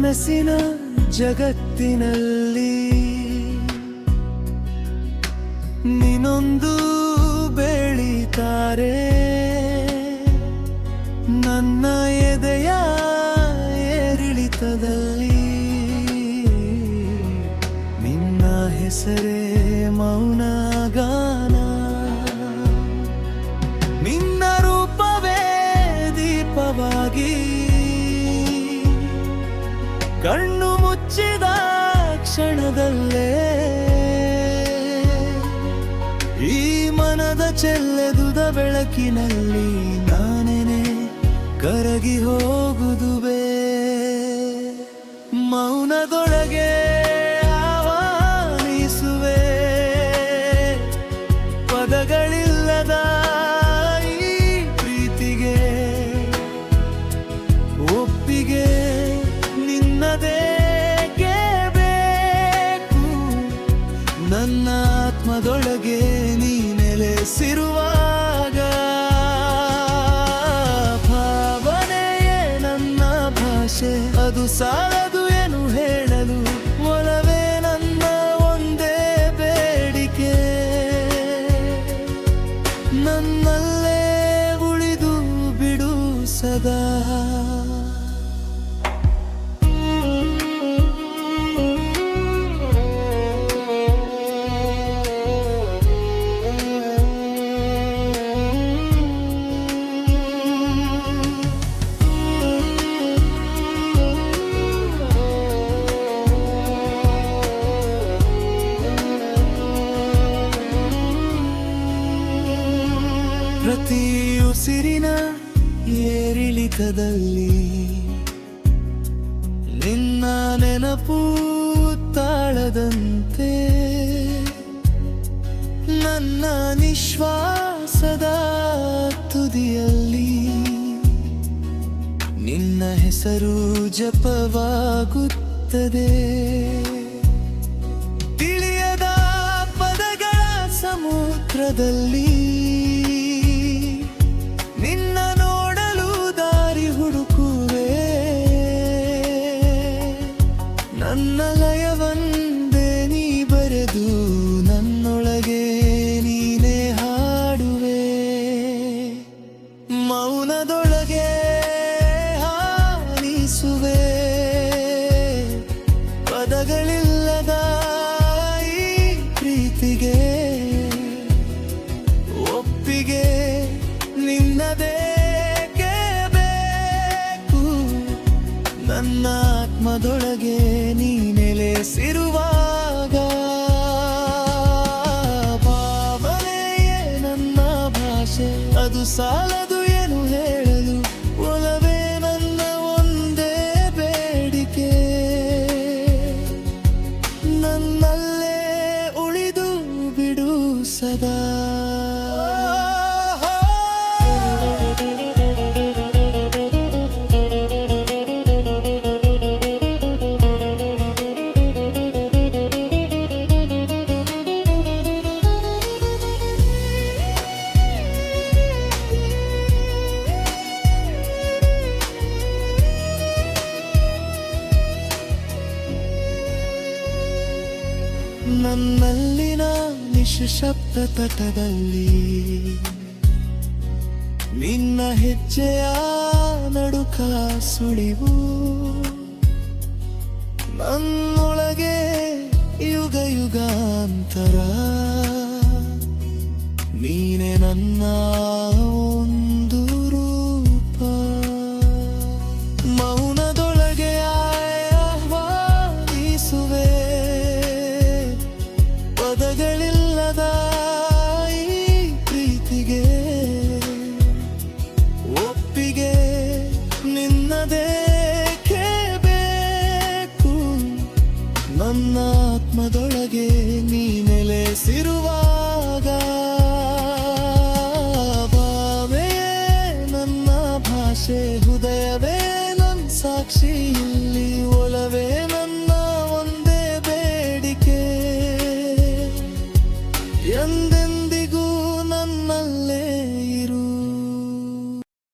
ಕನಸಿನ ಜಗತ್ತಿನಲ್ಲಿ ನೀನೊಂದು ಬೆಳೀತಾರೆ ನನ್ನ ಎದೆಯ ಏರಿಳಿತದಲ್ಲಿ ನಿನ್ನ ಹೆಸರೇ ಮೌನ ಗಾನ ನಿನ್ನ ರೂಪವೇ ದೀಪವಾಗಿ ಕಣ್ಣು ಮುಚ್ಚಿದ ಕ್ಷಣದಲ್ಲೇ ಈ ಮನದ ಚೆಲ್ಲೆದುದ ಬೆಳಕಿನಲ್ಲಿ ನಾನೇನೆ ಕರಗಿ ಹೋಗುದುವೆ ಮೌನದೊಳಗೆ ಆವಾನಿಸುವೆ ಪದಗಳಿಲ್ಲದ ಈ ಪ್ರೀತಿಗೆ ಒಪ್ಪಿಗೆ ನಿನ್ನದೇಕೆ ಬೇಕು ನನ್ನ ಆತ್ಮದೊಳಗೆ ನೀ ನೆಲೆಸಿರುವಾಗ ಭಾವನೆಯೇ ನನ್ನ ಭಾಷೆ ಅದು ಸಾಲದು ಏನು ಹೇಳಲು ಒಲವೇ ನನ್ನ ಒಂದೇ ಬೇಡಿಕೆ ನನ್ನಲ್ಲೇ ಉಳಿದು ಬಿಡು ಸದಾ ಪ್ರತಿ ಉಸಿರಿನ ಏರಿಳಿತದಲ್ಲಿ ನಿನ್ನ ನೆನಪು ತಾಳದಂತೆ ನನ್ನ ನಿಶ್ವಾಸದ ತುದಿಯಲ್ಲಿ ನಿನ್ನ ಹೆಸರು ಜಪವಾಗುತ್ತದೆ ತಿಳಿಯದ ಪದಗಳ ಸಮುದ್ರದಲ್ಲಿ ನಿನ್ನ ನೋಡಲು ದಾರಿ ಹುಡುಕುವೆ ನನ್ನ ಲಯವೊಂದೇ ನೀ ಬರೆದು ನನ್ನೊಳಗೆ ನೀನೇ ಹಾಡುವೆ ಮೌನದೊಳಗೆ ಹಾನಿಸುವೆ ಪದಗಳಿಲ್ಲದ ಈ ಪ್ರೀತಿಗೆ ಒಪ್ಪಿಗೆ ನಿನ್ನದೇಕೆ ಬೇಕು ನನ್ನ ಆತ್ಮದೊಳಗೆ ನೀ ನೆಲೆಸಿರುವಾಗ ಭಾವನೆಯೇ ನನ್ನ ಭಾಷೆ ಅದು ಸಾಲದು ಏನು ಹೇಳಲು ಒಲವೇ ನನ್ನ ಒಂದೇ ಬೇಡಿಕೆ ನನ್ನಲ್ಲೇ ಉಳಿದು ಬಿಡು ಸದಾ ನನ್ನಲ್ಲಿನ ನಿಶಬ್ದ ತಟದಲ್ಲಿ ನಿನ್ನ ಹೆಜ್ಜೆಯ ನಡುಕ ಸುಳಿವು ನನ್ನೊಳಗೆ ಯುಗ ಯುಗಾಂತರ ನೀನೆ ನನ್ನ ಒಂದು ರೂಪ ಮೌನದೊಳಗೆ ಆಹ್ವಾನಿಸುವೆ ಪದಗಳಿಲ್ಲದ ಈ ಪ್ರೀತಿಗೆ ಒಪ್ಪಿಗೆ ನಿನ್ನದೇಕೆ ಬೇಕು ನನ್ನ ಆತ್ಮದೊಳಗೆ ನೀ ನೆಲೆಸಿರುವಾಗ ಭಾವೆಯೇ ನನ್ನ ಭಾಷೆ ಹೃದಯವೇ ನನ್ನ ಸಾಕ್ಷಿ